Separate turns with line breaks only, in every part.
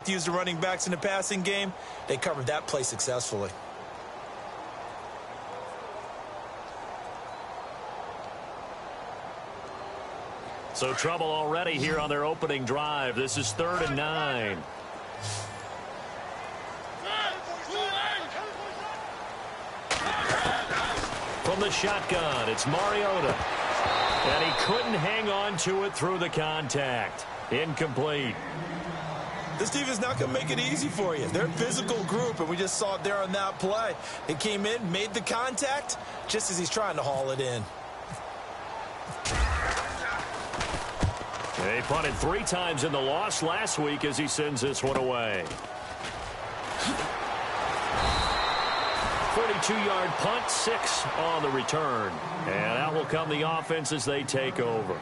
to use the running backs in the passing game, they covered that play successfully.
So trouble already here on their opening drive. This is 3rd and 9. From the shotgun, it's Mariota. And he couldn't hang on to it through the contact. Incomplete.
This team is not going to make it easy for you. They're a physical group, and we just saw it there on that play. They came in, made the contact, just as he's trying to haul it in.
They punted 3 times in the loss last week as he sends this one away. 42-yard punt, 6 on the return. And out will come the offense as they take over.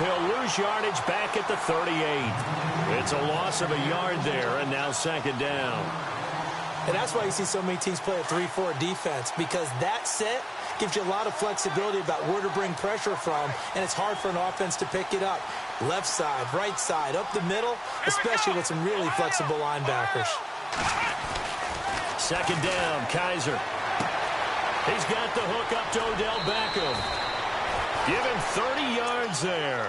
He'll lose yardage back at the 38. It's a loss of a yard there, and now 2nd down.
And that's why you see so many teams play a 3-4 defense, because that set gives you a lot of flexibility about where to bring pressure from, and it's hard for an offense to pick it up. Left side, right side, up the middle, especially with some really flexible linebackers.
2nd down, Kaiser. He's got the hook up to Odell Beckham. Give him 30 yards there.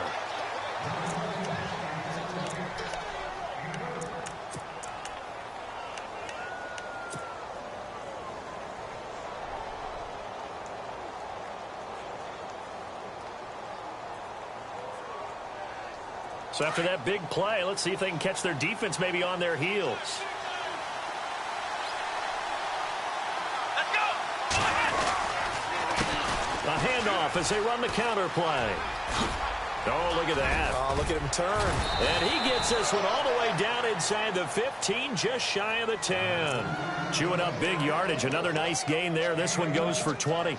So after that big play, let's see if they can catch their defense maybe on their heels. A handoff as they run the counter play. Oh, look at that.
Oh, look at him turn.
And he gets this one all the way down inside the 15, just shy of the 10. Chewing up big yardage. Another nice gain there. This one goes for 20.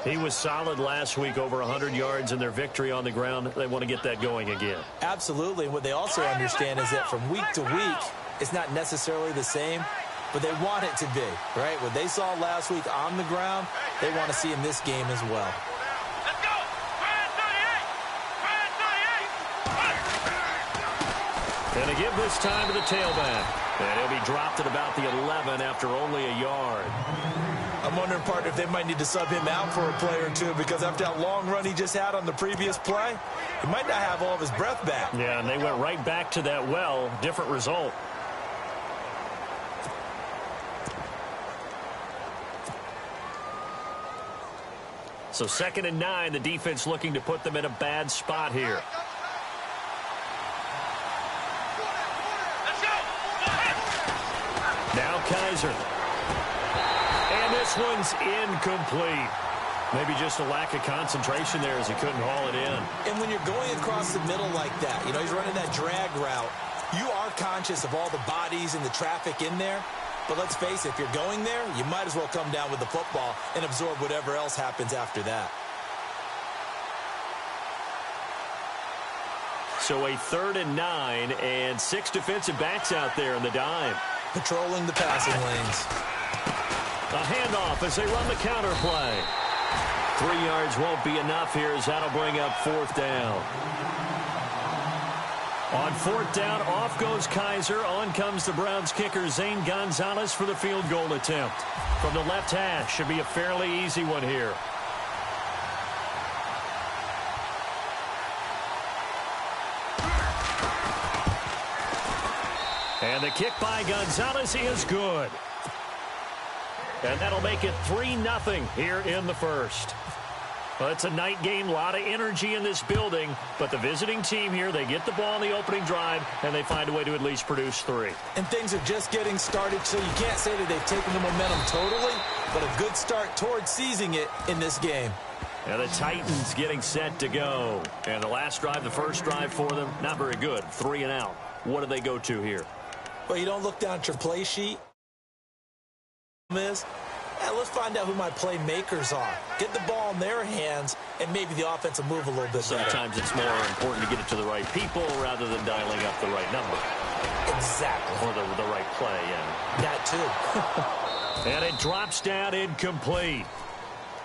He was solid last week, over 100 yards in their victory on the ground. They want to get that going again.
Absolutely. And what they also understand is that from week to week, it's not necessarily the same, but they want it to be, right? What they saw last week on the ground, they want to see in this game as well.
Let's go!
And they give this time to the tailback. And he'll be dropped at about the 11 after only a yard.
I'm wondering, partner, if they might need to sub him out for a play or two, because after that long run he just had on the previous play, he might not have all of his breath back.
Yeah, and they went right back to that well. Different result. So 2nd and 9, the defense looking to put them in a bad spot here. Now Kaiser. And this one's incomplete. Maybe just a lack of concentration there as he couldn't haul it in.
And when you're going across the middle like that, you know, he's running that drag route, you are conscious of all the bodies and the traffic in there. But let's face it, if you're going there, you might as well come down with the football and absorb whatever else happens after that.
So a 3rd and 9 and 6 defensive backs out there in the dime.
Patrolling the passing lanes.
A handoff as they run the counter play. 3 yards won't be enough here as that'll bring up 4th down. On 4th down, off goes Kaiser. On comes the Browns kicker, Zane Gonzalez, for the field goal attempt. From the left hash, should be a fairly easy one here. And the kick by Gonzalez is good. And that'll make it 3-0 here in the first. Well, it's a night game, a lot of energy in this building, but the visiting team here, they get the ball in the opening drive, and they find a way to at least produce 3.
And things are just getting started, so you can't say that they've taken the momentum totally, but a good start towards seizing it in this game.
And the Titans getting set to go. And the last drive, the first drive for them, not very good, 3 and out. What do they go to here?
Well, you don't look down at your play sheet. let's find out who my playmakers are. Get the ball in their hands, and maybe the offense will move a little bit better.
Sometimes it's more important to get it to the right people rather than dialing up the right number.
Exactly.
Or the right play, yeah.
That too.
And it drops down incomplete.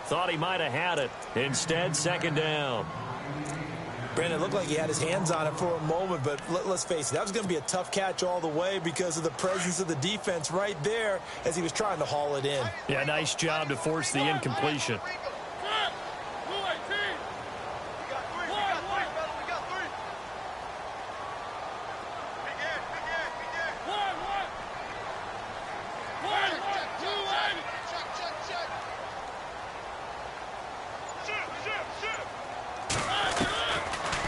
Thought he might have had it. Instead, second down.
Brandon, it looked like he had his hands on it for a moment, but let's face it, that was going to be a tough catch all the way because of the presence of the defense right there as he was trying to haul it in.
Yeah, nice job to force the incompletion.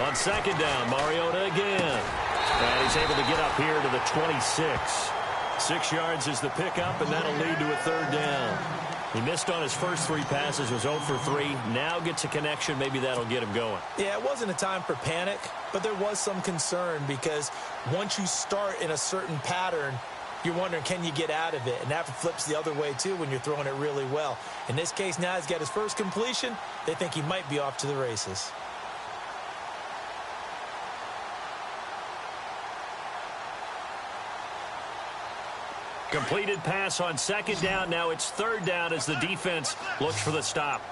On second down, Mariota again. And he's able to get up here to the 26. 6 yards is the pickup, and that'll lead to a third down. He missed on his first 3 passes, was 0 for 3. Now gets a connection. Maybe that'll get him going.
Yeah, it wasn't a time for panic, but there was some concern because once you start in a certain pattern, you're wondering, can you get out of it? And that flips the other way, too, when you're throwing it really well. In this case, now he's got his first completion. They think he might be off to the races.
Completed pass on second down. Now it's third down as the defense looks for the stop.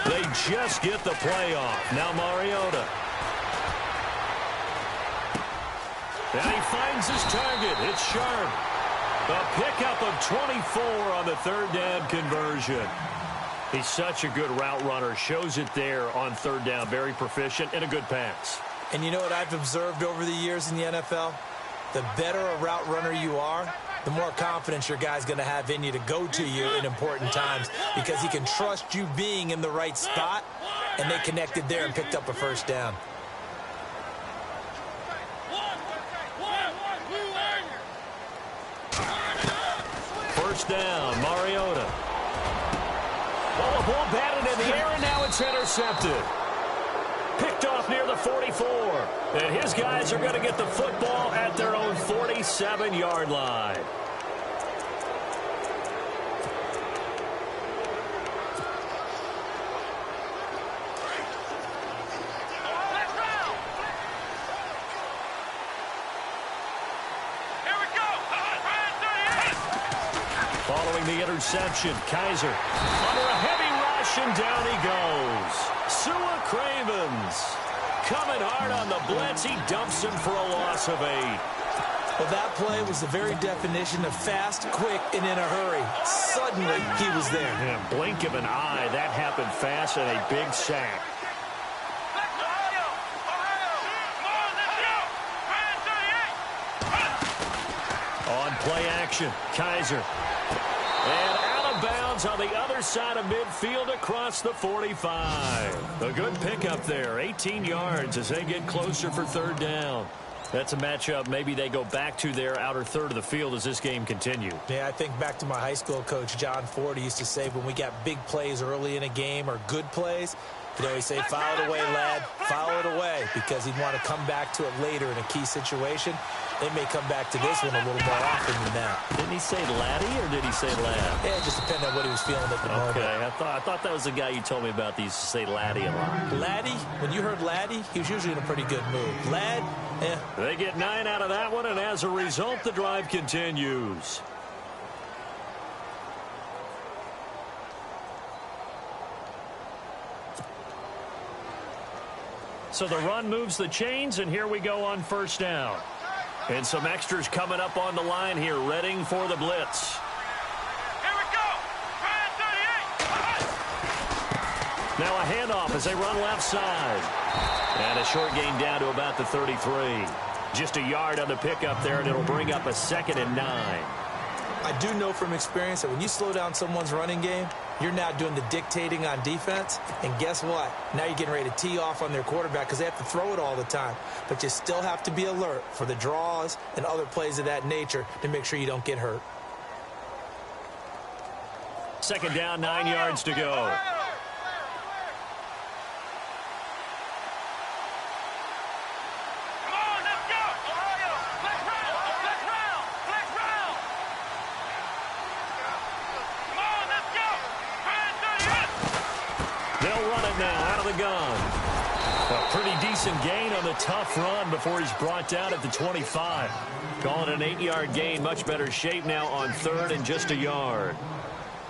They just get the play off. Now Mariota. And he finds his target. It's sharp. A pickup of 24 on the third down conversion. He's such a good route runner. Shows it there on third down. Very proficient and a good pass.
And you know what I've observed over the years in the NFL? The better a route runner you are, the more confidence your guy's going to have in you to go to you in important times because he can trust you being in the right spot, and they connected there and picked up a first down.
First down, Mariota. Oh, the ball batted in the air, and now it's intercepted. Picked off near the 44. And his guys are going to get the football at their own 47-yard line. Following the interception, Kaiser under a heavy rush, and down he goes. Sua Cravens coming hard on the blitz. He dumps him for a loss of 8.
Well, that play was the very definition of fast, quick, and in a hurry. Suddenly, he was there.
Yeah, blink of an eye. That happened fast and a big sack. On play action, Kaiser. And out of bounds on the other side of midfield across the 45. A good pickup there, 18 yards as they get closer for third down. That's a matchup maybe they go back to their outer third of the field as this game continues.
Yeah, I think back to my high school coach, John Ford. He used to say when we got big plays early in a game or good plays, he'd always say, foul it away, lad, foul it away, because he'd want to come back to it later in a key situation. They may come back to this one a little more often than that.
Didn't he say laddie or did he say lad?
Yeah, it just depended on what he was feeling at the moment.
Okay, I thought that was the guy you told me about that used to say laddie a lot.
Laddie, when you heard laddie, he was usually in a pretty good mood. Lad, eh.
They get 9 out of that one, and as a result, the drive continues. So the run moves the chains, and here we go on first down. And some extras coming up on the line here, readying for the blitz.
Here we go.
Now a handoff as they run left side. And a short gain down to about the 33. Just a yard on the pickup there, and it'll bring up a 2nd and 9.
I do know from experience that when you slow down someone's running game, you're now doing the dictating on defense. And guess what? Now you're getting ready to tee off on their quarterback because they have to throw it all the time. But you still have to be alert for the draws and other plays of that nature to make sure you don't get hurt.
2nd down, 9 yards to go.
Come on, let's go. Let's round.
decent gain on the tough run before he's brought down at the 25. Call it an 8-yard gain. Much better shape now on 3rd and just a yard.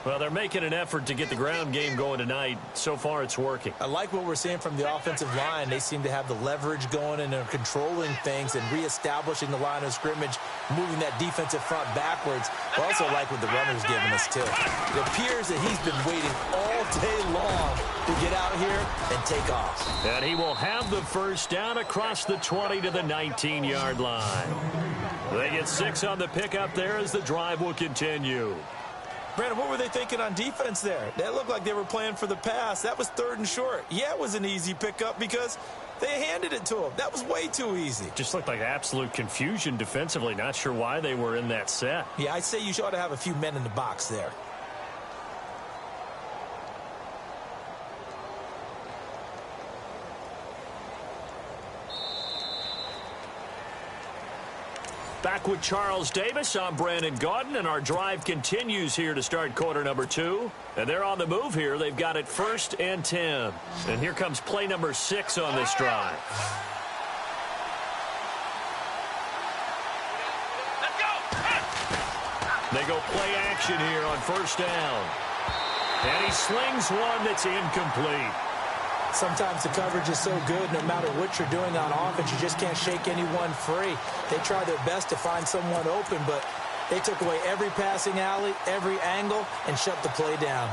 Well, they're making an effort to get the ground game going tonight. So far, it's working.
I like what we're seeing from the offensive line. They seem to have the leverage going, and they're controlling things and reestablishing the line of scrimmage, moving that defensive front backwards. I also like what the runner's giving us, too. It appears that he's been waiting all day long to get out here and take off.
And he will have the first down across the 20 to the 19-yard line. They get 6 on the pickup there as the drive will continue.
Brandon, what were they thinking on defense there? That looked like they were playing for the pass. That was 3rd and short. Yeah, it was an easy pickup because they handed it to him. That was way too easy.
Just looked like absolute confusion defensively. Not sure why they were in that set.
Yeah, I'd say you ought to have a few men in the box there.
Back with Charles Davis. I'm Brandon Gaudin, and our drive continues here to start quarter number 2. And they're on the move here. They've got it 1st and 10. And here comes play number 6 on this drive.
Let's go.
They go play action here on 1st down. And he slings one that's incomplete.
Sometimes the coverage is so good, no matter what you're doing on offense, you just can't shake anyone free. They try their best to find someone open, but they took away every passing alley, every angle, and shut the play down.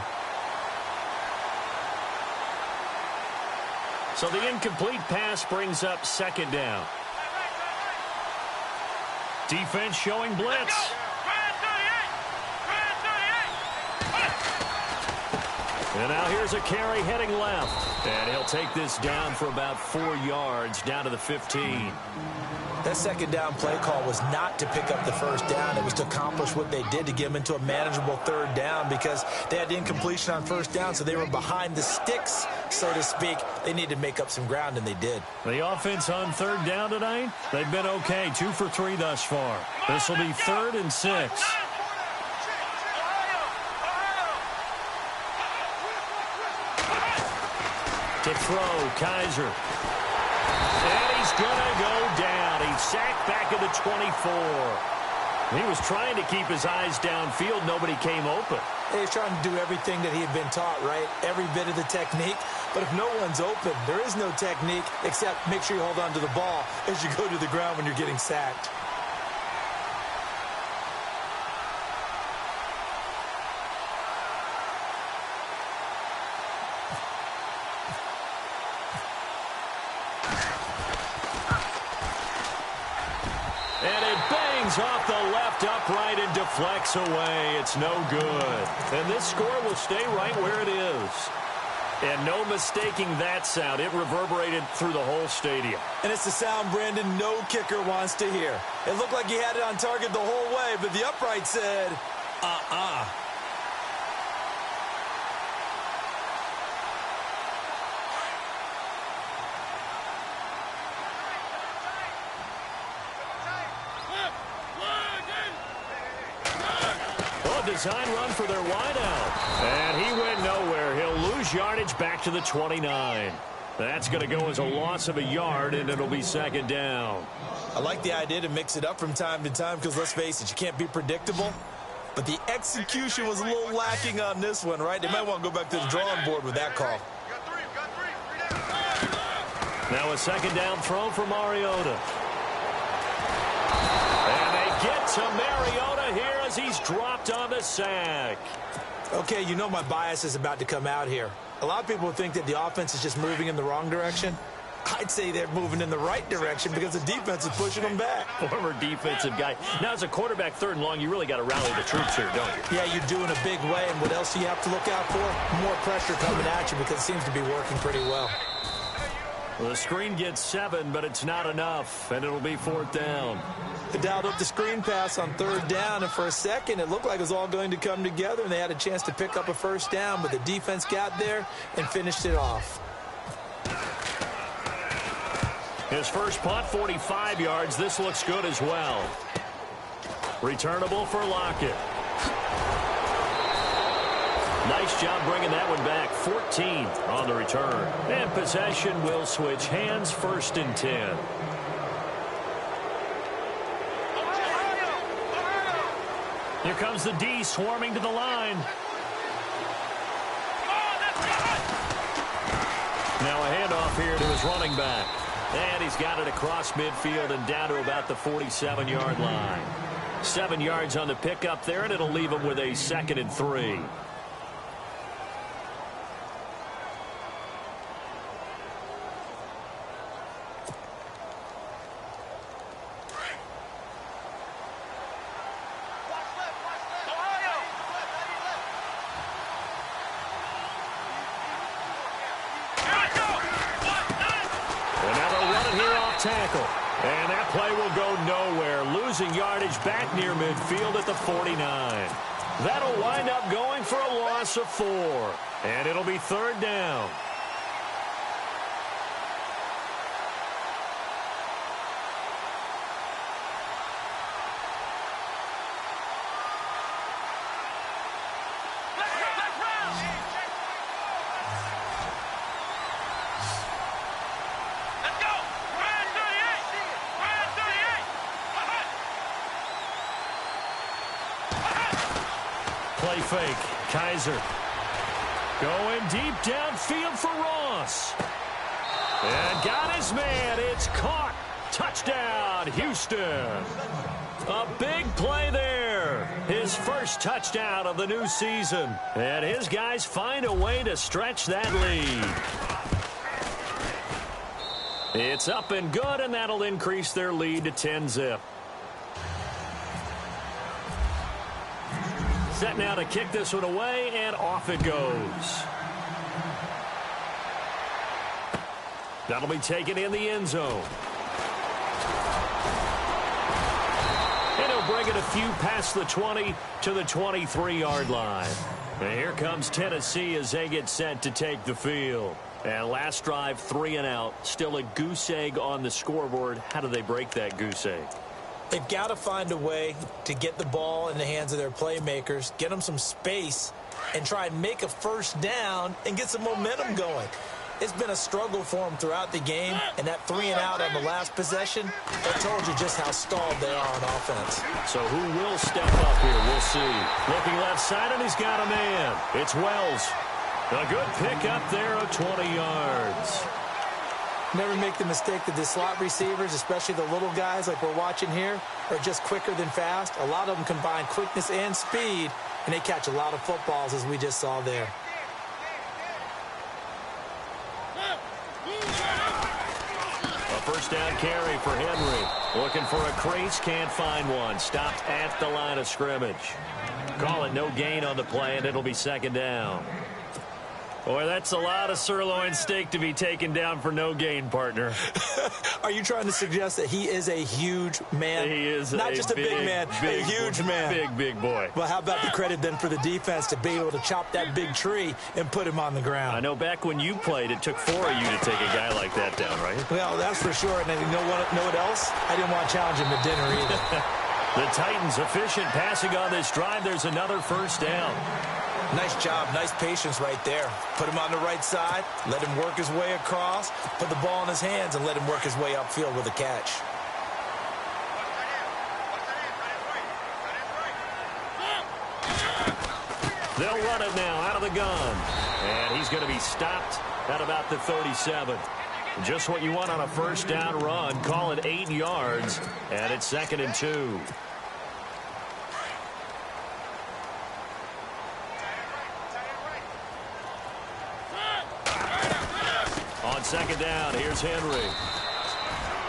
So the incomplete pass brings up 2nd down. Defense showing blitz. And now here's a carry heading left. And he'll take this down for about 4 yards, down to the 15.
That 2nd down play call was not to pick up the 1st down. It was to accomplish what they did to get them into a manageable 3rd down because they had the incompletion on 1st down, so they were behind the sticks, so to speak. They needed to make up some ground, and they did.
The offense on 3rd down tonight, they've been okay, 2 for 3 thus far. This will be 3rd and 6. To throw, Kaiser. And he's going to go down. He's sacked back at the 24. He was trying to keep his eyes downfield. Nobody came open.
He's trying to do everything that he had been taught, right? Every bit of the technique. But if no one's open, there is no technique except make sure you hold on to the ball as you go to the ground when you're getting sacked.
Off the left upright and deflects away. It's no good. And this score will stay right where it is. And no mistaking that sound. It reverberated through the whole stadium.
And it's the sound, Brandon, no kicker wants to hear. It looked like he had it on target the whole way, but the upright said,
Design run for their wideout. And he went nowhere. He'll lose yardage back to the 29. That's going to go as a loss of a yard, and it'll be 2nd down.
I like the idea to mix it up from time to time because, let's face it, you can't be predictable. But the execution was a little lacking on this one, right? They might want to go back to the drawing board with that call.
Now a 2nd down throw for Mariota. And they get to Mariota here as he's dropped on the sack.
Okay, you know my bias is about to come out here. A lot of people think that the offense is just moving in the wrong direction. I'd say they're moving in the right direction because the defense is pushing them back.
Former defensive guy. Now, as a quarterback 3rd and long, you really got to rally the troops here, don't you?
Yeah, you do in a big way. And what else do you have to look out for? More pressure coming at you because it seems to be working pretty well.
Well, the screen gets 7, but it's not enough, and it'll be 4th down.
They dialed up the screen pass on 3rd down, and for a second, it looked like it was all going to come together, and they had a chance to pick up a 1st down, but the defense got there and finished it off.
His first punt, 45 yards. This looks good as well. Returnable for Lockett. Nice Nice job bringing that one back. 14 on the return. And possession will switch hands, 1st and 10. Here comes the D swarming to the line. Now a handoff here to his running back. And he's got it across midfield and down to about the 47-yard line. 7 yards on the pickup there, and it'll leave him with a 2nd and 3. Tackle. And that play will go nowhere. Losing yardage back near midfield at the 49. That'll wind up going for a loss of 4. And it'll be 3rd down. Play fake. Kaiser going deep downfield for Ross. And got his man. It's caught. Touchdown, Houston. A big play there. His first touchdown of the new season. And his guys find a way to stretch that lead. It's up and good, and that'll increase their lead to 10-zip. Set now to kick this one away, and off it goes. That'll be taken in the end zone. And he'll bring it a few past the 20 to the 23-yard line. And here comes Tennessee as they get set to take the field. And last drive, 3 and out. Still a goose egg on the scoreboard. How do they break that goose egg?
They've got to find a way to get the ball in the hands of their playmakers, get them some space, and try and make a first down and get some momentum going. It's been a struggle for them throughout the game, and that 3 and out on the last possession, that told you just how stalled they are on offense.
So who will step up here? We'll see. Looking left side, and he's got a man. It's Wells. A good pick up there of 20 yards.
Never make the mistake that the slot receivers, especially the little guys like we're watching here, are just quicker than fast. A lot of them combine quickness and speed, and they catch a lot of footballs, as we just saw there.
A first down carry for Henry. Looking for a crease, can't find one. Stopped at the line of scrimmage. Call it no gain on the play, and it'll be 2nd down. Boy, that's a lot of sirloin steak to be taken down for no gain, partner.
Are you trying to suggest that he is a huge man?
He is
not just a big man, a huge man.
Big boy.
Well, how about the credit then for the defense to be able to chop that big tree and put him on the ground?
I know back when you played, it took 4 of you to take a guy like that down, right?
Well, that's for sure. And you know what else? I didn't want to challenge him to dinner either.
The Titans efficient passing on this drive. There's another first down.
Nice job, nice patience right there. Put him on the right side, let him work his way across, put the ball in his hands, and let him work his way upfield with a catch.
They'll run it now out of the gun. And he's going to be stopped at about the 37. Just what you want on a first down run. Call it 8 yards, and it's 2nd and 2. On 2nd down, here's Henry.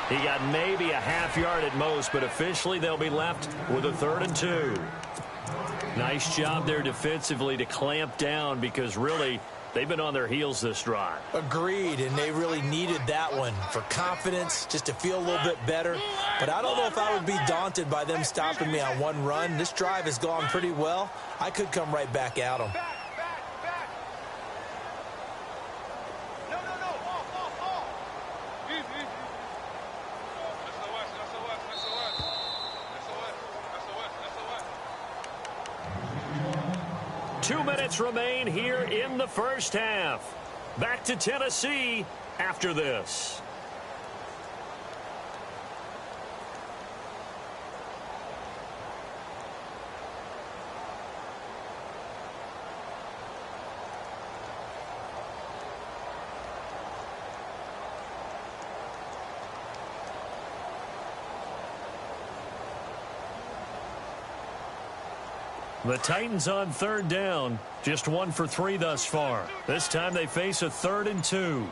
He got maybe a half yard at most, but officially they'll be left with a 3rd and 2. Nice job there defensively to clamp down, because really they've been on their heels this drive.
Agreed, and they really needed that one for confidence, just to feel a little bit better. But I don't know if I would be daunted by them stopping me on one run. This drive has gone pretty well. I could come right back at them.
2 minutes remain here in the first half. Back to Tennessee after this. The Titans on third down, just 1 for 3 thus far. This time they face a 3rd and 2. And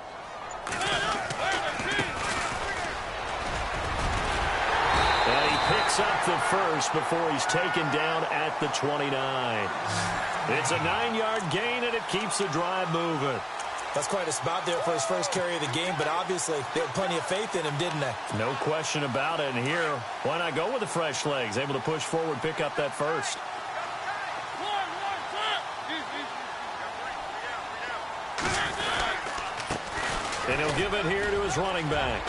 he picks up the first before he's taken down at the 29. It's a 9-yard gain, and it keeps the drive moving.
That's quite a spot there for his first carry of the game, but obviously they had plenty of faith in him, didn't they?
No question about it. And here, why not go with the fresh legs? Able to push forward, pick up that first. And he'll give it here to his running back.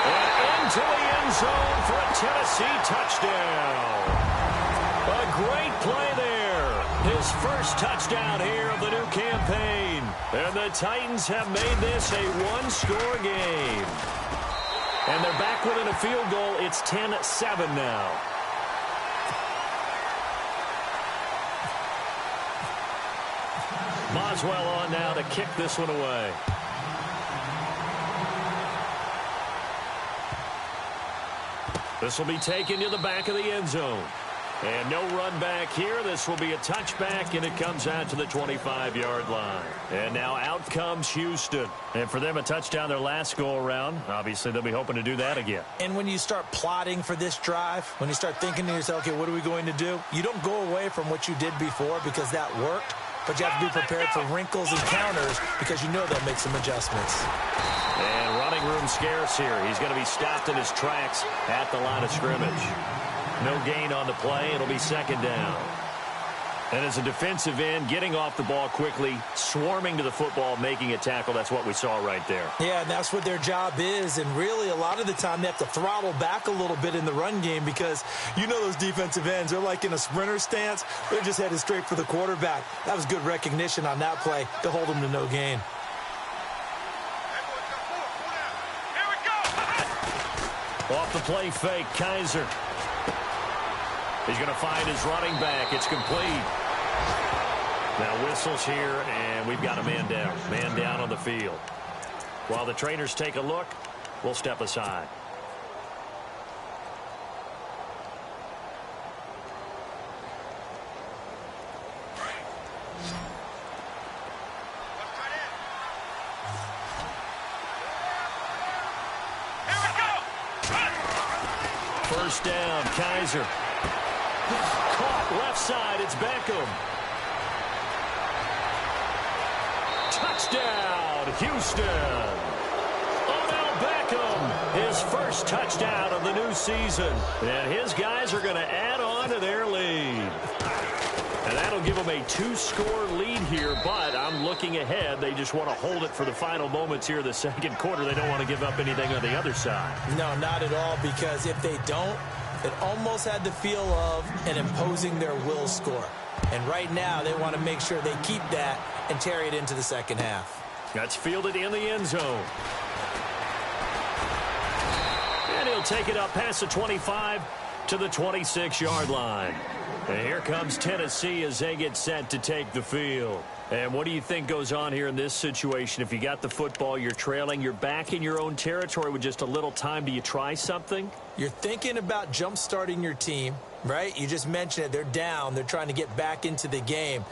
And into the end zone for a Tennessee touchdown. A great play there. His first touchdown here of the new campaign. And the Titans have made this a one-score game. And they're back within a field goal. It's 10-7 now. Boswell on now to kick this one away. This will be taken to the back of the end zone. And no run back here. This will be a touchback, and it comes out to the 25-yard line. And now out comes Houston. And for them, a touchdown their last go-around. Obviously, they'll be hoping to do that again.
And when you start plotting for this drive, when you start thinking to yourself, okay, what are we going to do? You don't go away from what you did before because that worked. But you have to be prepared for wrinkles and counters because you know they'll make some adjustments.
And running room scarce here. He's going to be stopped in his tracks at the line of scrimmage. No gain on the play. It'll be second down. And as a defensive end, getting off the ball quickly, swarming to the football, making a tackle, that's what we saw right there.
Yeah, and that's what their job is. And really, a lot of the time, they have to throttle back a little bit in the run game because you know those defensive ends, they're like in a sprinter stance. They're just headed straight for the quarterback. That was good recognition on that play to hold them to no gain.
Off the play fake, Kaiser. He's going to find his running back. It's complete. Now whistles here, and we've got a man down. Man down on the field. While the trainers take a look, we'll step aside. First down, Kaiser. Caught left side, it's Beckham. Touchdown, Houston. Odell Beckham, his first touchdown of the new season. And his guys are going to add on to their lead. And that'll give them a 2-score lead here, but I'm looking ahead. They just want to hold it for the final moments here of the second quarter. They don't want to give up anything on the other side.
No, not at all, because if they don't, it almost had the feel of an imposing their will score. And right now, they want to make sure they keep that and carry it into the second half.
That's fielded in the end zone. And he'll take it up past the 25 to the 26-yard line. And here comes Tennessee as they get set to take the field. And what do you think goes on here in this situation? If you got the football, you're trailing, you're back in your own territory with just a little time. Do you try something?
You're thinking about jump-starting your team, right? You just mentioned it. They're down. They're trying to get back into the game.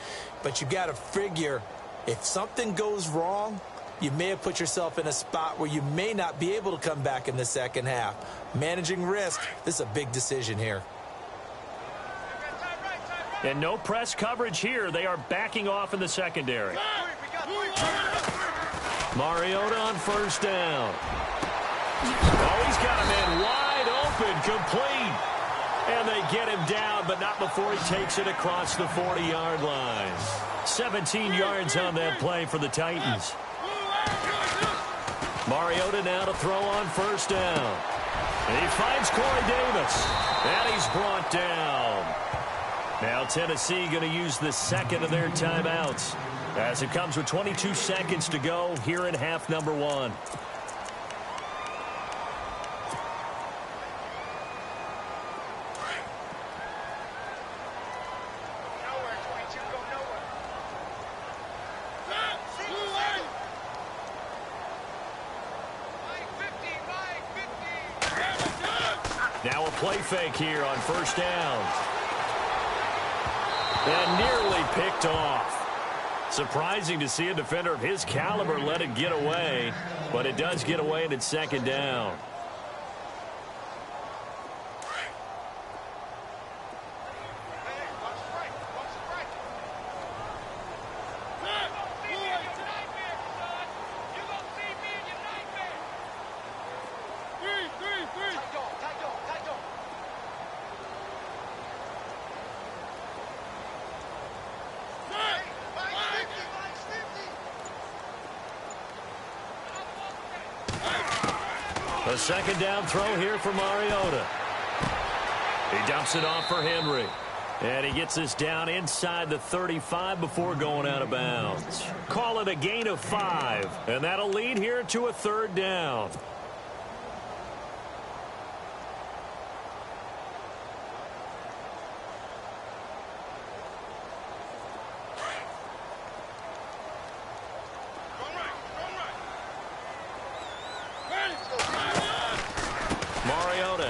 But you got to figure if something goes wrong, you may have put yourself in a spot where you may not be able to come back in the second half. Managing risk, this is a big decision here.
And no press coverage here. They are backing off in the secondary. Mariota on first down. Oh, he's got a man wide open, complete. And they get him down, but not before he takes it across the 40-yard line. 17 yards on that play for the Titans. Mariota now to throw on first down. And he finds Corey Davis. And he's brought down. Now Tennessee going to use the second of their timeouts as it comes with 22 seconds to go here in half number one. Now a play fake here on first down. And nearly picked off. Surprising to see a defender of his caliber let it get away, but it does get away and it's second down. A second down throw here for Mariota. He dumps it off for Henry. And he gets this down inside the 35 before going out of bounds. Call it a gain of 5. And that'll lead here to a third down.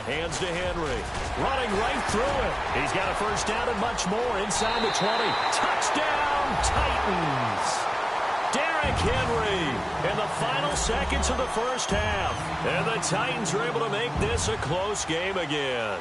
Hands to Henry. Running right through it. He's got a first down and much more inside the 20. Touchdown, Titans. Derrick Henry in the final seconds of the first half. And the Titans are able to make this a close game again.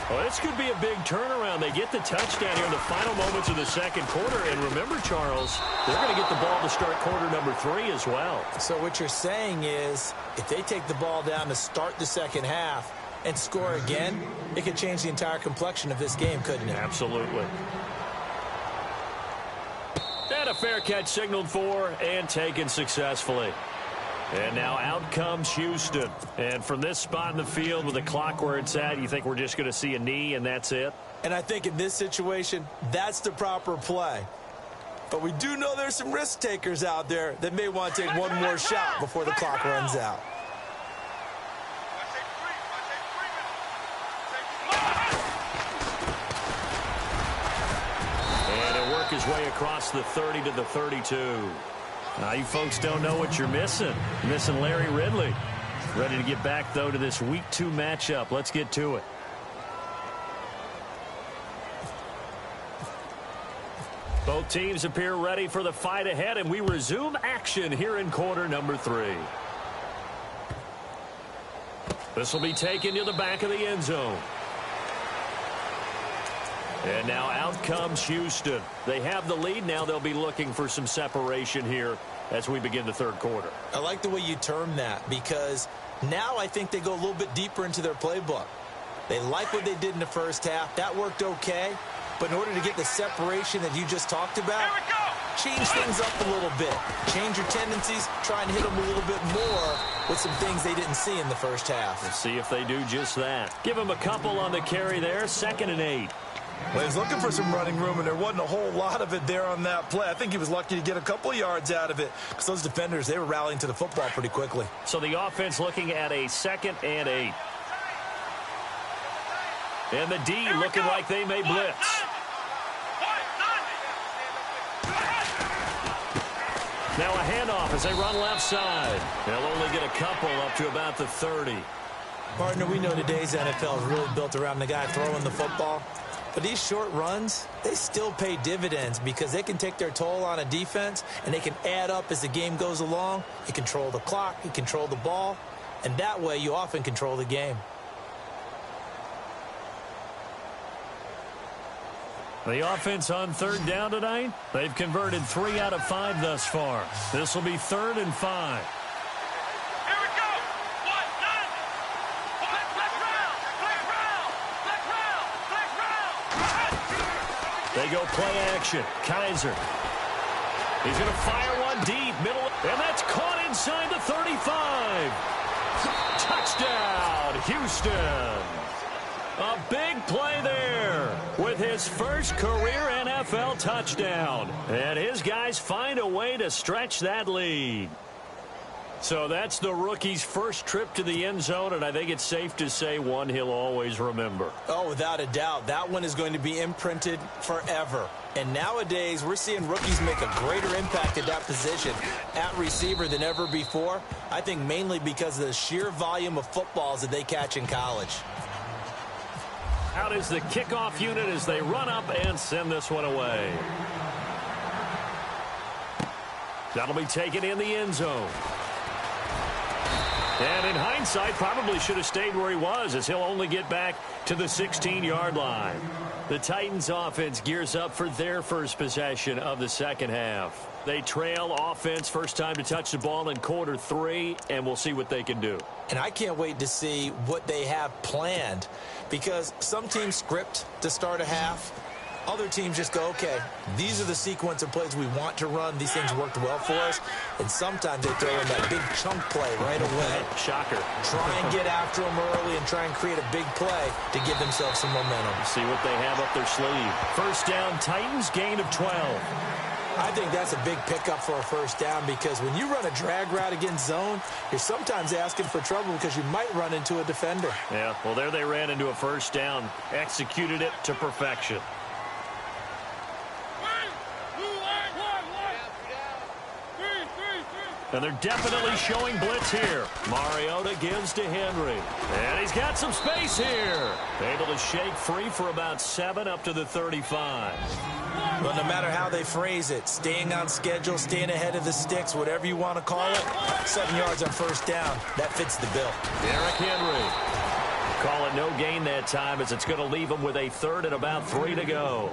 Well, this could be a big turnaround. They get the touchdown here in the final moments of the second quarter. And remember, Charles, they're going to get the ball to start quarter number 3 as well. So
what you're saying is if they take the ball down to start the second half and score again, it could change the entire complexion of this game, couldn't it?
Absolutely. And a fair catch signaled for and taken successfully. And now out comes Houston. And from this spot in the field with the clock where it's at, you think we're just going to see a knee and that's it?
And I think in this situation, that's the proper play. But we do know there's some risk takers out there that may want to take one more shot before the clock runs out.
And he'll work his way across the 30 to the 32. Now, you folks don't know what you're missing. You're missing Larry Ridley. Ready to get back, though, to this Week 2 matchup. Let's get to it. Both teams appear ready for the fight ahead, and we resume action here in quarter number 3. This will be taken to the back of the end zone. And now out comes Houston. They have the lead. Now they'll be looking for some separation here as we begin the third quarter.
I like the way you term that because now I think they go a little bit deeper into their playbook. They like what they did in the first half. That worked okay. But in order to get the separation that you just talked about, change things up a little bit. Change your tendencies. Try and hit them a little bit more with some things they didn't see in the first half.
Let's see if they do just that. Give them a couple on the carry there. 2nd and 8.
Well, he was looking for some running room, and there wasn't a whole lot of it there on that play. I think he was lucky to get a couple yards out of it because those defenders, they were rallying to the football pretty quickly.
So the offense looking at a 2nd and 8. And the D looking like they may blitz. Now a handoff as they run left side. They'll only get a couple up to about the 30.
Partner, we know today's NFL is really built around the guy throwing the football. But these short runs, they still pay dividends because they can take their toll on a defense and they can add up as the game goes along. You control the clock, you control the ball, and that way you often control the game.
The offense on third down tonight, they've converted 3 out of 5 thus far. This will be 3rd and 5. They go play action. Kaiser. He's going to fire one deep, middle, and that's caught inside the 35. Touchdown, Houston. A big play there with his first career NFL touchdown. And his guys find a way to stretch that lead. So that's the rookie's first trip to the end zone, and I think it's safe to say one he'll always remember.
Oh, without a doubt. That one is going to be imprinted forever. And nowadays, we're seeing rookies make a greater impact at that position at receiver than ever before. I think mainly because of the sheer volume of footballs that they catch in college.
Out is the kickoff unit as they run up and send this one away. That'll be taken in the end zone. And in hindsight, probably should have stayed where he was, as he'll only get back to the 16-yard line. The Titans offense gears up for their first possession of the second half. They trail offense first time to touch the ball in quarter 3, and we'll see what they can do.
And I can't wait to see what they have planned, because some teams script to start a half. Other teams just go, okay, these are the sequence of plays we want to run. These things worked well for us. And sometimes they throw in that big chunk play right away.
Shocker.
Try and get after them early and try and create a big play to give themselves some momentum.
See what they have up their sleeve. First down, Titans, gain of 12.
I think that's a big pickup for a first down, because when you run a drag route against zone, you're sometimes asking for trouble because you might run into a defender.
Yeah, well, there they ran into a first down. Executed it to perfection. And they're definitely showing blitz here. Mariota gives to Henry. And he's got some space here. Able to shake free for about 7 up to the 35.
Well, no matter how they phrase it, staying on schedule, staying ahead of the sticks, whatever you want to call it, 7 yards on first down, that fits the bill.
Derrick Henry. Call it no gain that time, as it's going to leave him with a 3rd and about 3 to go.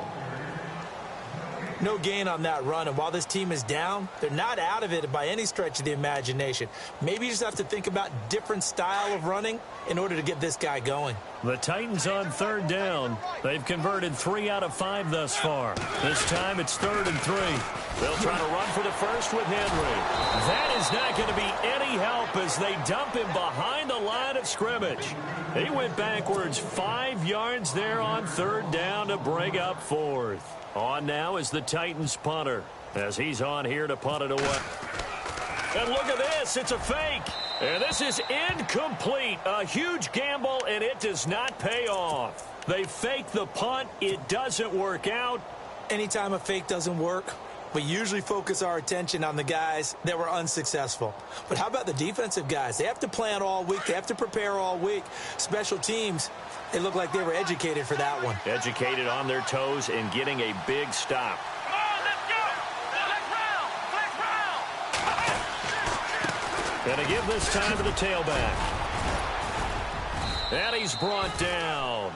No gain on that run, and while this team is down, they're not out of it by any stretch of the imagination. Maybe you just have to think about different style of running in order to get this guy going.
The Titans on 3rd down. They've converted 3 out of 5 thus far. This time it's 3rd and 3. They'll try to run for the first with Henry. That is not going to be any help as they dump him behind the line of scrimmage. He went backwards 5 yards there on 3rd down to bring up 4th. On now is the Titans punter, as he's on here to punt it away. And look at this. It's a fake. And this is incomplete. A huge gamble, and it does not pay off. They fake the punt. It doesn't work out.
Anytime a fake doesn't work, we usually focus our attention on the guys that were unsuccessful. But how about the defensive guys? They have to plan all week. They have to prepare all week. Special teams, it looked like they were educated for that one.
Educated on their toes and getting a big stop.
Come on, let's go. Let's round.
And to give this time to the tailback. And he's brought down.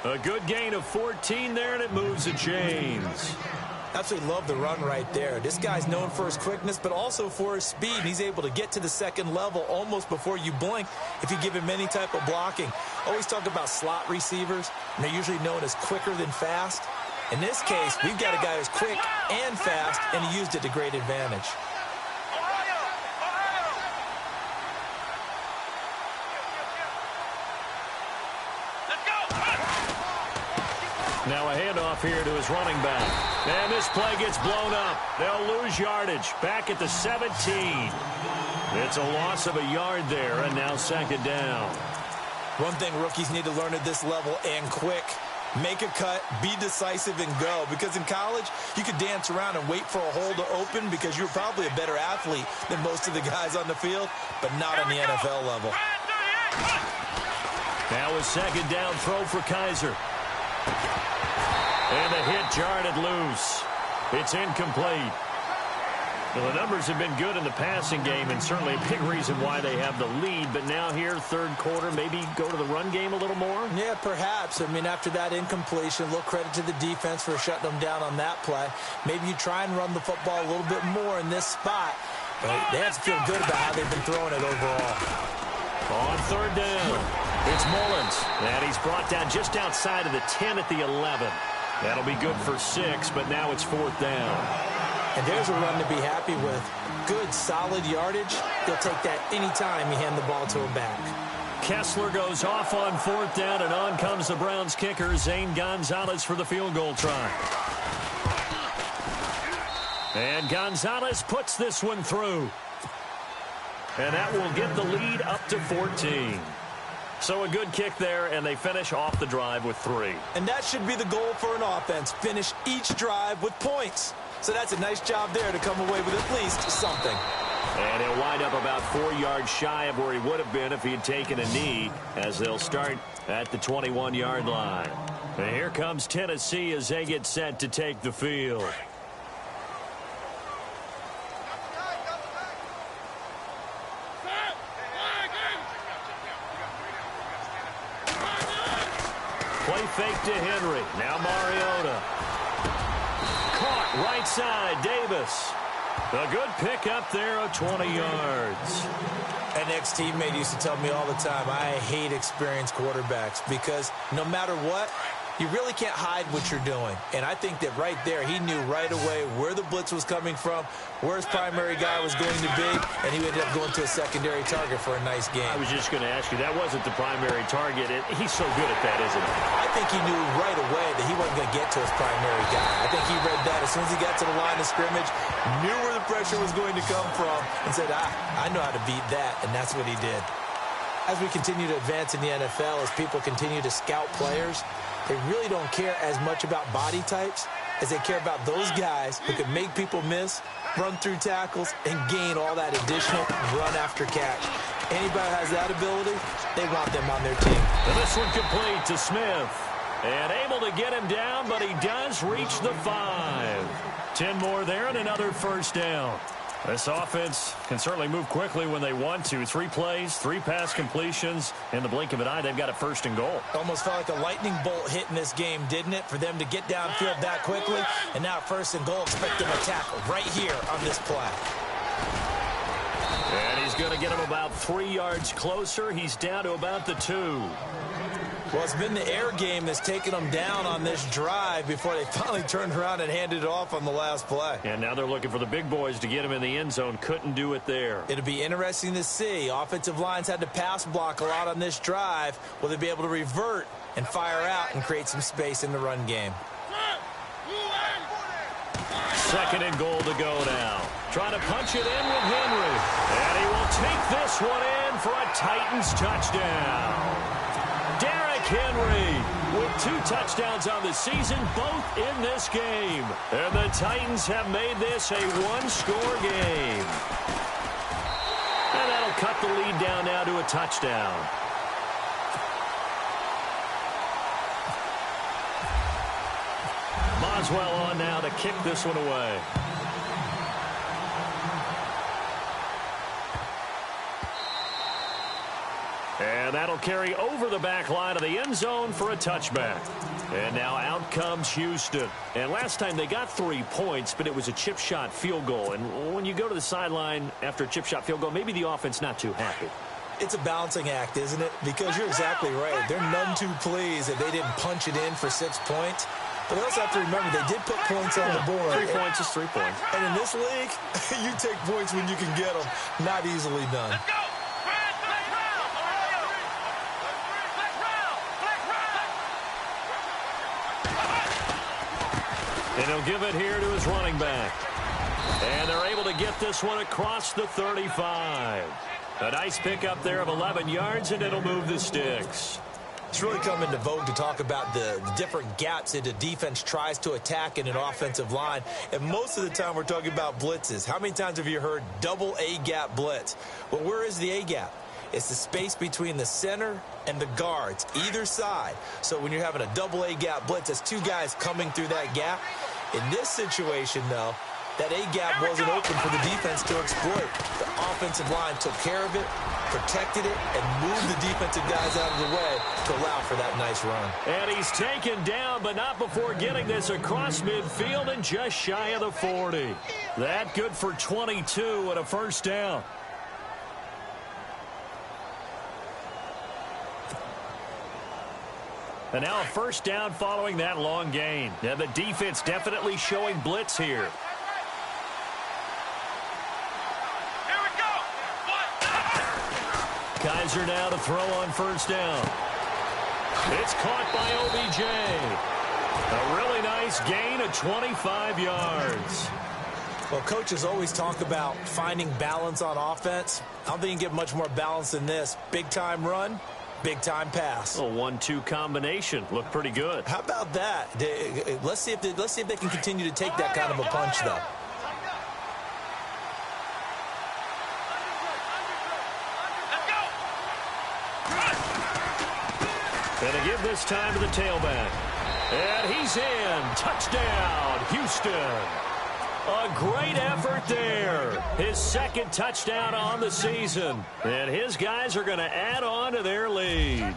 A good gain of 14 there, and it moves the chains.
Absolutely love the run right there. This guy's known for his quickness, but also for his speed. He's able to get to the second level almost before you blink if you give him any type of blocking. Always talk about slot receivers, and they're usually known as quicker than fast. In this case, we've got a guy who's quick and fast, and he used it to great advantage.
Now a handoff here to his running back. And this play gets blown up. They'll lose yardage. Back at the 17. It's a loss of a yard there, and now 2nd down.
One thing rookies need to learn at this level, and quick. Make a cut, be decisive, and go. Because in college, you could dance around and wait for a hole to open because you're probably a better athlete than most of the guys on the field, but not on the NFL level.
Now a 2nd down throw for Kaiser. And the hit jarred it loose. It's incomplete. Well, the numbers have been good in the passing game, and certainly a big reason why they have the lead. But now here, 3rd quarter, maybe go to the run game a little more?
Yeah, perhaps. I mean, after that incompletion, a little credit to the defense for shutting them down on that play. Maybe you try and run the football a little bit more in this spot. But they have to feel good about how they've been throwing it overall.
On 3rd down, it's Mullins. And he's brought down just outside of the 10 at the 11. That'll be good for 6, but now it's 4th down.
And there's a run to be happy with. Good, solid yardage. He'll take that anytime you hand the ball to him back.
Kessler goes off on 4th down, and on comes the Browns kicker, Zane Gonzalez, for the field goal try. And Gonzalez puts this one through. And that will get the lead up to 14. So a good kick there, and they finish off the drive with 3.
And that should be the goal for an offense, finish each drive with points. So that's a nice job there to come away with at least something.
And he'll wind up about 4 yards shy of where he would have been if he had taken a knee, as they'll start at the 21-yard line. And here comes Tennessee as they get set to take the field. Play fake to Henry. Now Mariota. Caught right side. Davis. A good pick up there of 20 yards.
An ex-teammate used to tell me all the time, I hate experienced quarterbacks because no matter what, you really can't hide what you're doing. And I think that right there, he knew right away where the blitz was coming from, where his primary guy was going to be, and he ended up going to a secondary target for a nice game.
I was just going to ask you, that wasn't the primary target. He's so good at that, isn't he?
I think he knew right away that he wasn't going to get to his primary guy. I think he read that as soon as he got to the line of scrimmage, knew where the pressure was going to come from, and said, I know how to beat that, and that's what he did. As we continue to advance in the NFL, as people continue to scout players, they really don't care as much about body types as they care about those guys who can make people miss, run through tackles, and gain all that additional run after catch. Anybody who has that ability, they want them on their team.
And this one complete to Smith. And able to get him down, but he does reach the 5. 10 more there and another first down. This offense can certainly move quickly when they want to. 3 plays, 3 pass completions. In the blink of an eye, they've got a 1st and goal.
Almost felt like a lightning bolt hit in this game, didn't it? For them to get downfield that quickly. And now 1st and goal, expect them to tackle right here on this play.
And he's going to get him about 3 yards closer. He's down to about the 2.
Well, it's been the air game that's taken them down on this drive before they finally turned around and handed it off on the last play.
And now they're looking for the big boys to get him in the end zone. Couldn't do it there.
It'll be interesting to see. Offensive lines had to pass block a lot on this drive. Will they be able to revert and fire out and create some space in the run game?
2nd and goal to go now. Trying to punch it in with Henry. And he will take this one in for a Titans touchdown. Henry with 2 touchdowns on the season, both in this game. And the Titans have made this a 1-score game. And that'll cut the lead down now to a touchdown. Boswell on now to kick this one away. And that'll carry over the back line of the end zone for a touchback. And now out comes Houston. And last time they got 3 points, but it was a chip shot field goal. And when you go to the sideline after a chip shot field goal, maybe the offense not too happy.
It's a balancing act, isn't it? Because you're exactly right. They're none too pleased that they didn't punch it in for 6 points. But they also have to remember they did put points on the board.
3 points is 3 points.
And in this league, you take points when you can get them. Not easily done.
Let's go!
And he'll give it here to his running back. And they're able to get this one across the 35. A nice pickup there of 11 yards, and it'll move the sticks.
It's really come into vogue to talk about the different gaps that a defense tries to attack in an offensive line. And most of the time we're talking about blitzes. How many times have you heard double A-gap blitz? Well, where is the A-gap? It's the space between the center and the guards, either side. So when you're having a double A-gap blitz, that's 2 guys coming through that gap. In this situation, though, that A-gap wasn't open for the defense to exploit. The offensive line took care of it, protected it, and moved the defensive guys out of the way to allow for that nice run.
And he's taken down, but not before getting this across midfield and just shy of the 40. That good for 22 and a 1st down. And now a 1st down following that long gain. Now the defense definitely showing blitz here. Kaiser now to throw on first down. It's caught by OBJ. A really nice gain of 25 yards.
Well, coaches always talk about finding balance on offense. I don't think you can get much more balance than this. Big-time run, big-time pass.
A 1-2 combination. Looked pretty good.
How about that? Let's see if they can continue to take that kind of a punch, though.
And to give this time to the tailback. And he's in. Touchdown, Houston. A great effort there. His second touchdown on the season. And his guys are going to add on to their lead.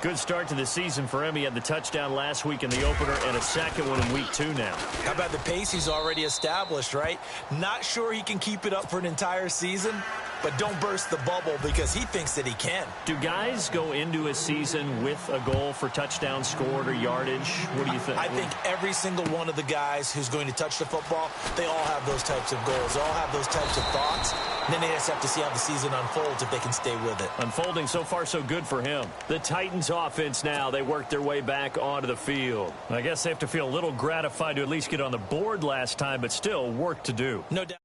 Good start to the season for him. He had the touchdown last week in the opener and a second one in week 2 now.
How about the pace he's already established, right? Not sure he can keep it up for an entire season, but don't burst the bubble because he thinks that he can.
Do guys go into a season with a goal for touchdowns scored or yardage? What do you think?
I think every single one of the guys who's going to touch the football, they all have those types of goals. They all have those types of thoughts. And then they just have to see how the season unfolds if they can stay with it.
Unfolding so far so good for him. The Titans offense now, they worked their way back onto the field. I guess they have to feel a little gratified to at least get on the board last time, but still work to do.
No doubt.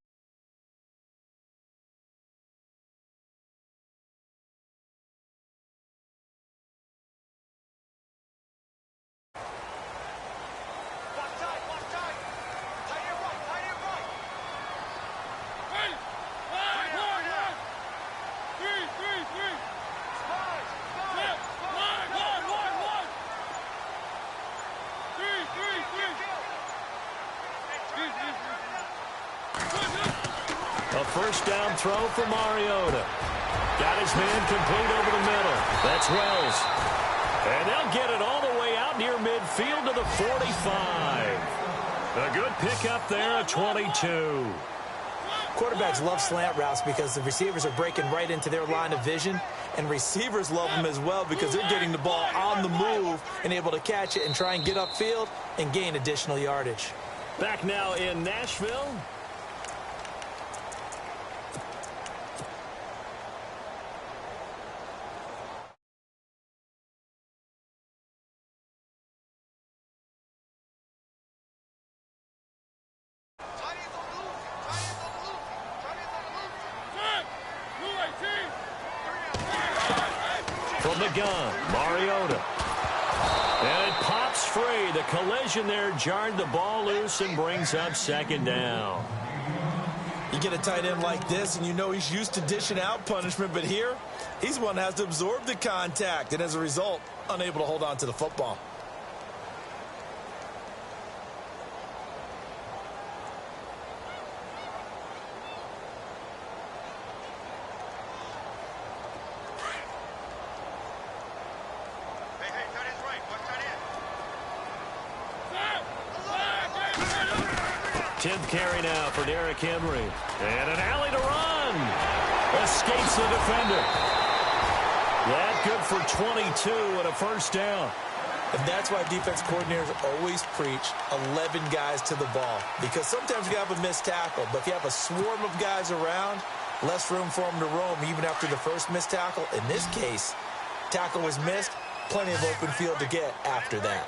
A first down throw for Mariota. Got his man complete over the middle. That's Wells. And they'll get it all the way out near midfield to the 45. A good pickup there at 22.
Quarterbacks love slant routes because the receivers are breaking right into their line of vision, and receivers love them as well because they're getting the ball on the move and able to catch it and try and get upfield and gain additional yardage.
Back now in Nashville. From the gun, Mariota. And it pops free. The collision there jarred the ball loose and brings up second down.
You get a tight end like this, and you know he's used to dishing out punishment, but here, he's one that has to absorb the contact, and as a result, unable to hold on to the football.
Tenth carry now for Derrick Henry. And an alley to run. Escapes the defender. That good for 22 and a first down.
And that's why defense coordinators always preach 11 guys to the ball. Because sometimes you have a missed tackle, but if you have a swarm of guys around, less room for them to roam even after the first missed tackle. In this case, tackle was missed, plenty of open field to get after that.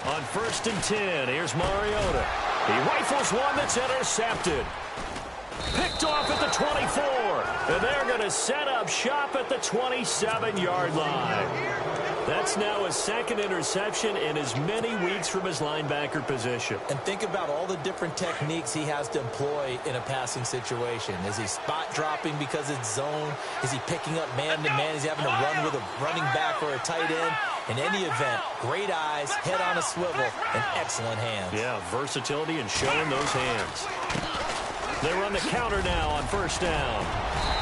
On 1st and 10, here's Mariota. He rifles one that's intercepted. Picked off at the 24. And they're going to set up shop at the 27-yard line. That's now his second interception in as many weeks from his linebacker position.
And think about all the different techniques he has to employ in a passing situation. Is he spot dropping because it's zone? Is he picking up man-to-man? Is he having to run with a running back or a tight end? In any event, great eyes, head on a swivel, and excellent hands.
Yeah, versatility and showing those hands. They run the counter now on first down.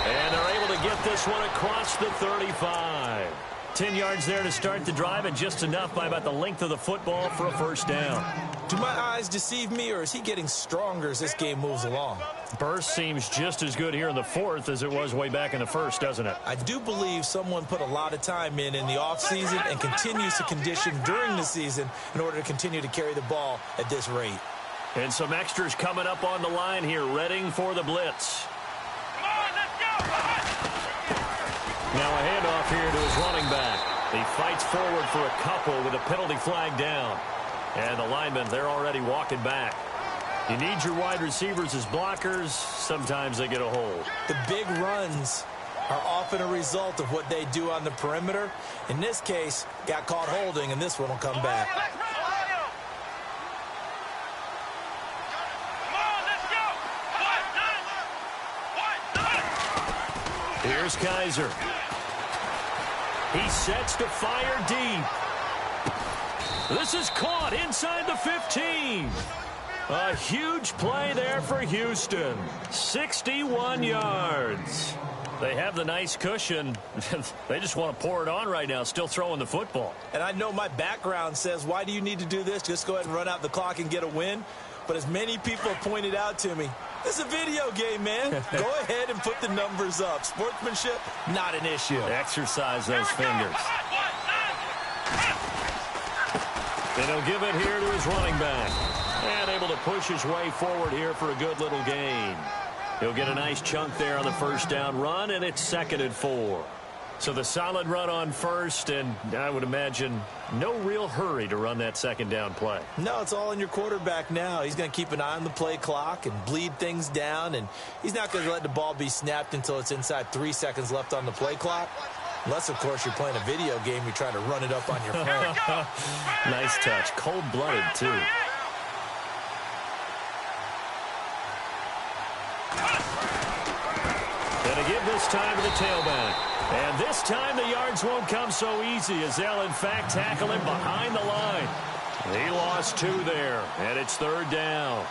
And they're able to get this one across the 35. 10 yards there to start the drive, and just enough by about the length of the football for a first down.
Do my eyes deceive me, or is he getting stronger as this game moves along?
Burst seems just as good here in the fourth as it was way back in the first, doesn't it?
I do believe someone put a lot of time in the offseason and continues to condition during the season in order to continue to carry the ball at this rate.
And some extras coming up on the line here, readying for the blitz.
Come on, let's go!
Now a handoff here to his running back. He fights forward for a couple with a penalty flag down. And the linemen, they're already walking back. You need your wide receivers as blockers. Sometimes they get a hold.
The big runs are often a result of what they do on the perimeter. In this case, got caught holding, and this one will come back.
Here's Kaiser. He sets to fire deep. This is caught inside the 15. A huge play there for Houston. 61 yards. They have the nice cushion. They just want to pour it on right now, still throwing the football.
And I know my background says, why do you need to do this? Just go ahead and run out the clock and get a win. But as many people have pointed out to me, it's a video game, man. Go ahead and put the numbers up. Sportsmanship, not an issue.
Exercise those fingers. And he'll give it here to his running back. And able to push his way forward here for a good little gain. He'll get a nice chunk there on the first down run, and it's 2nd and 4. So the solid run on first, and I would imagine no real hurry to run that 2nd down play.
No, it's all in your quarterback now. He's going to keep an eye on the play clock and bleed things down, and he's not going to let the ball be snapped until it's inside 3 seconds left on the play clock. Unless, of course, you're playing a video game, you're trying to run it up on your phone.
Nice touch. Cold-blooded, too. Gonna give this time to the tailback. And this time the yards won't come so easy as they'll, in fact, tackle him behind the line. He lost 2 there, and it's 3rd down.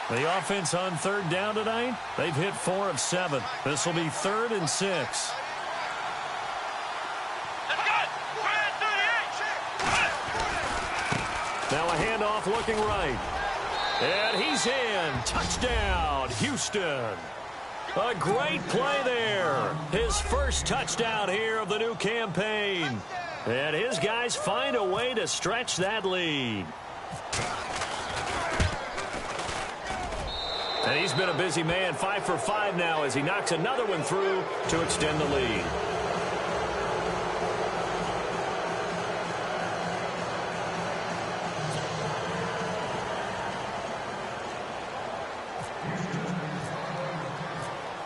The offense on 3rd down tonight, they've hit 4 of 7. This will be 3rd and 6. Now a handoff looking right. And he's in. Touchdown, Houston. A great play there. His first touchdown here of the new campaign. And his guys find a way to stretch that lead. And he's been a busy man, 5 for 5 now as he knocks another one through to extend the lead.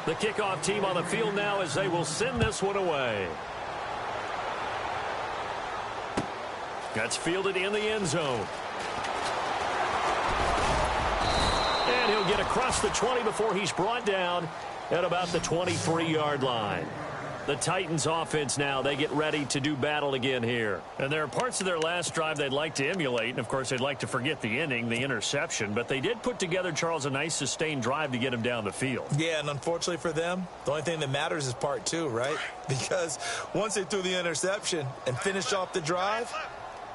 The kickoff team on the field now as they will send this one away. That's fielded in the end zone. And he'll get across the 20 before he's brought down at about the 23-yard line. The Titans offense now, they get ready to do battle again here. And there are parts of their last drive they'd like to emulate. And, of course, they'd like to forget the inning, the interception. But they did put together, Charles, a nice sustained drive to get him down the field.
Yeah, and unfortunately for them, the only thing that matters is part 2, right? Because once they threw the interception and finished off the drive,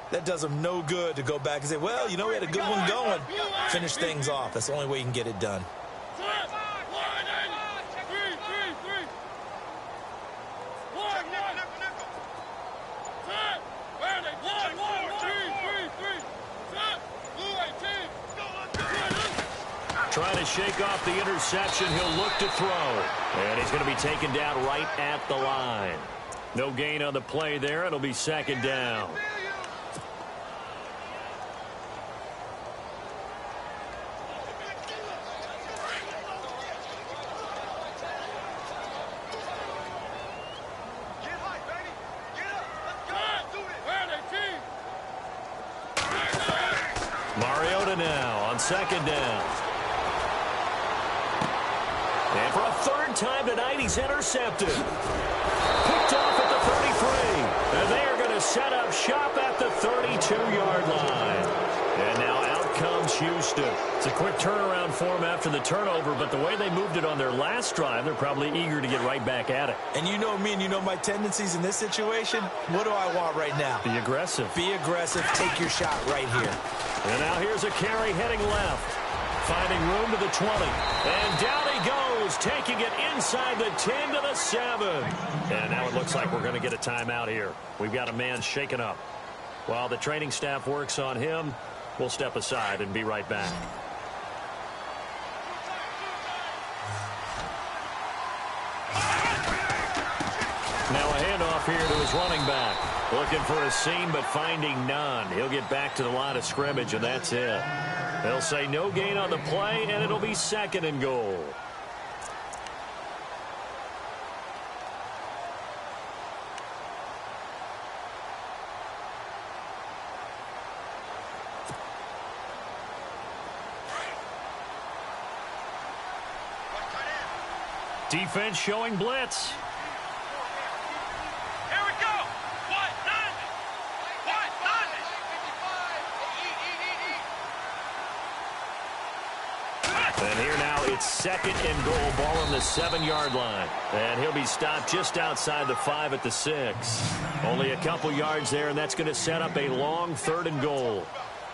that does them no good to go back and say, well, you know, we had a good one going. Finish things off. That's the only way you can get it done.
Trying to shake off the interception. He'll look to throw. And he's going to be taken down right at the line. No gain on the play there. It'll be 2nd down. Mariota now on 2nd down. And for a 3rd time tonight, he's intercepted. Picked off at the 33. And they are going to set up shop at the 32-yard line. And now out comes Houston. It's a quick turnaround for them after the turnover, but the way they moved it on their last drive, they're probably eager to get right back at it.
And you know me and you know my tendencies in this situation. What do I want right now?
Be aggressive.
Be aggressive. Take your shot right here.
And now here's a carry heading left. Finding room to the 20. And down he goes, taking it inside the 10 to the 7. And now it looks like we're going to get a timeout here. We've got a man shaken up. While the training staff works on him, we'll step aside and be right back. Now a handoff here to his running back. Looking for a seam, but finding none. He'll get back to the line of scrimmage, and that's it. They'll say no gain on the play, and it'll be 2nd and goal. Defense showing blitz.
Here we go. What? None. What? None.
And here now it's 2nd and goal. Ball on the 7-yard line. And he'll be stopped just outside the 5 at the 6. Only a couple yards there, and that's going to set up a long 3rd and goal.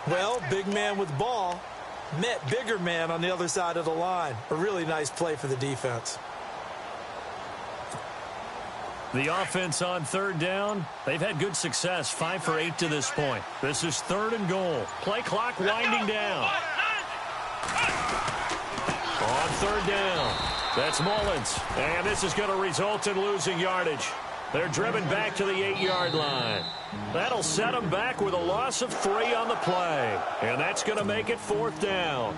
Well, big man with ball met bigger man on the other side of the line. A really nice play for the defense.
The offense on 3rd down, they've had good success, 5 for 8 to this point. This is 3rd and goal. Play clock winding down. On 3rd down, that's Mullins. And this is going to result in losing yardage. They're driven back to the 8-yard line. That'll set them back with a loss of 3 on the play. And that's going to make it 4th down.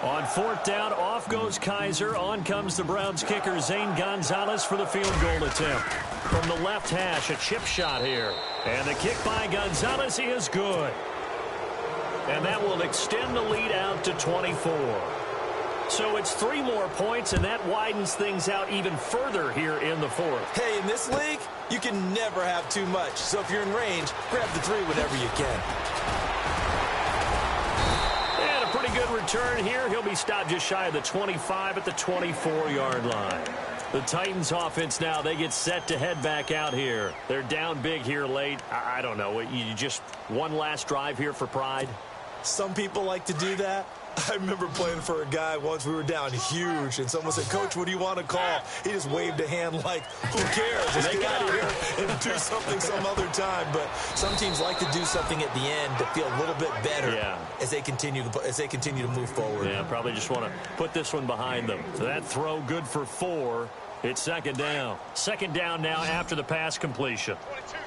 On 4th down, off goes Kaiser. On comes the Browns kicker, Zane Gonzalez, for the field goal attempt. From the left hash, a chip shot here. And the kick by Gonzalez is good. And that will extend the lead out to 24. So it's 3 more points, and that widens things out even further here in the 4th.
Hey, in this league, you can never have too much. So if you're in range, grab the 3 whenever you can.
And a pretty good return here. He'll be stopped just shy of the 25 at the 24-yard line. The Titans offense now, they get set to head back out here. They're down big here late. I don't know. You just one last drive here for pride?
Some people like to do that. I remember playing for a guy once. We were down huge, and someone said, "Coach, what do you want to call?" He just waved a hand like, "Who cares? Just get out of here and do something some other time." But some teams like to do something at the end to feel a little bit better as they continue to move forward.
Yeah, probably just want to put this one behind them. So that throw good for 4. It's 2nd down. 2nd down now after the pass completion.
22.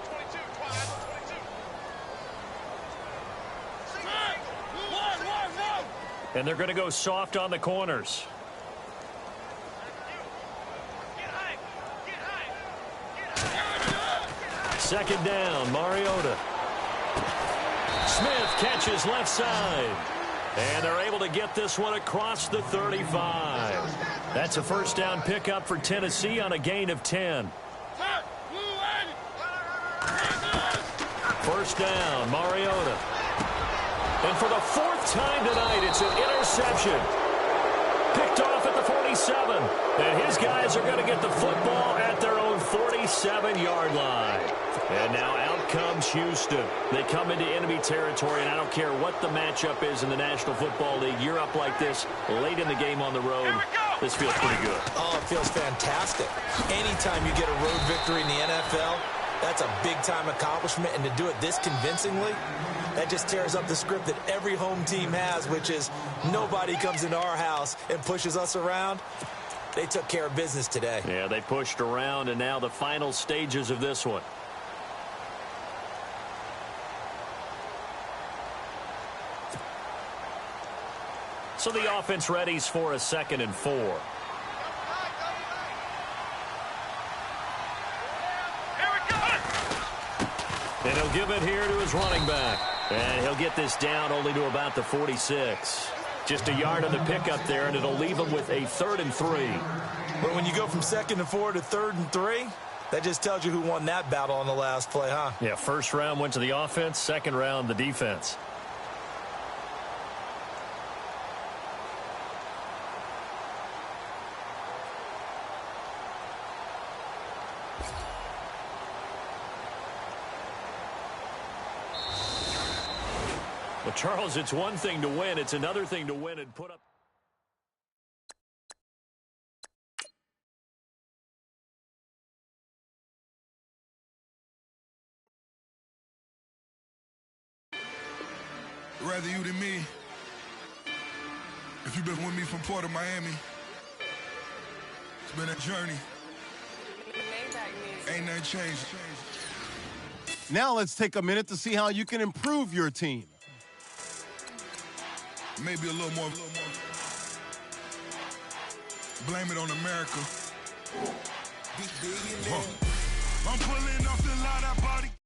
And they're going to go soft on the corners.
Get high. Get high.
2nd down, Mariota. Smith catches left side. And they're able to get this one across the 35. That's a 1st down pickup for Tennessee on a gain of 10. 1st down, Mariota. And for the 4th time tonight, it's an interception. Picked off at the 47. And his guys are going to get the football at their own 47-yard line. And now out comes Houston. They come into enemy territory, and I don't care what the matchup is in the National Football League. You're up like this late in the game on the road. This feels pretty good.
Oh, it feels fantastic. Anytime you get a road victory in the NFL, that's a big-time accomplishment. And to do it this convincingly, that just tears up the script that every home team has, which is nobody comes into our house and pushes us around. They took care of business today.
Yeah, they pushed around, and now the final stages of this one. So the offense readies for a 2nd and 4. And he'll give it here to his running back. And he'll get this down only to about the 46. Just a yard on the pickup there, and it'll leave him with a 3rd and 3.
But when you go from 2nd and 4 to 3rd and 3, that just tells you who won that battle on the last play, huh?
Yeah, 1st round went to the offense, 2nd round the defense. Well, Charles, it's one thing to win. It's another thing to win and put up.
Rather you than me. If you've been with me from Port of Miami, it's been a journey. Ain't nothing changed.
Now let's take a minute to see how you can improve your team.
Maybe a little more. Blame it on America. I'm pulling off the line, I body.